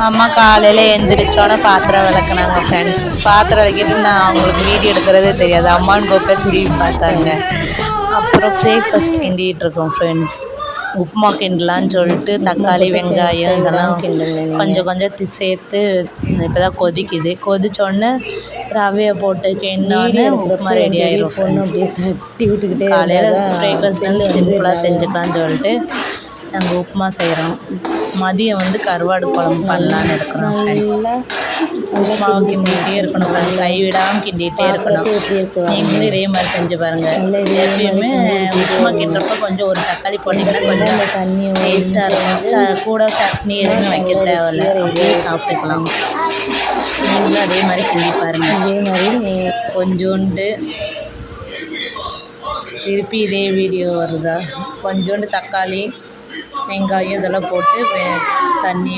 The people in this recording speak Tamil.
அம்மா காலையில் எழுந்திரிச்சோன்னே பாத்திரம் விளக்குனாங்க ஃப்ரெண்ட்ஸ். பாத்திரம் விளக்கிட்டு நான் அவங்களுக்கு வீடியோ எடுக்கிறதே தெரியாது. அம்மான்னு கோப்பை திரும்பி பார்த்தாங்க. அப்புறம் பிரேக்ஃபாஸ்ட் கிண்டிகிட்டு இருக்கோம் ஃப்ரெண்ட்ஸ். உப்புமா கிண்டலான்னு சொல்லிட்டு தக்காளி வெங்காயம் இதெல்லாம் கொஞ்சம் கொஞ்சம் சேர்த்து இப்போ தான் கொதிக்குது. கொதிச்சோடனே ரவையை போட்டு கிண்டோன்னே உப்புமா ரெடி ஆயிரும் ஃப்ரெண்ட்ஸ். தட்டி விட்டுக்கிட்டே காலையில் பிரேக்ஃபாஸ்ட் சிம்பிளாக செஞ்சுக்கலான்னு சொல்லிட்டு நாங்கள் உப்புமா செய்கிறோம். மதியம் வந்து கருவாடு குழம்பு பண்ணலான்னு இருக்கிறோம் ஃப்ரெண்ட்ஸ். உப்புமாவை கிண்டிகிட்டே இருக்கணும் ஃப்ரெண்ட்ஸ், கைவிடாமல் கிண்டிகிட்டே இருக்கணும். நீங்களும் இதே மாதிரி செஞ்சு பாருங்கள். எப்பயுமே உப்புமா கிண்டுறப்ப கொஞ்சம் ஒரு தக்காளி போட்டிங்கன்னா கொஞ்சம் டேஸ்ட்டாக இருக்கும். கூட சட்னி எதுவும் வைக்க தேவையில்ல, அப்படியே சாப்பிட்டுக்கலாம். நீங்களும் அதே மாதிரி கிண்டி பாருங்கள். இதே மாதிரி கொஞ்சோண்டு திருப்பி இதே வீடியோ வருதா, கொஞ்சோண்டு தக்காளி வெங்காயம் இதெல்லாம் போட்டு தண்ணி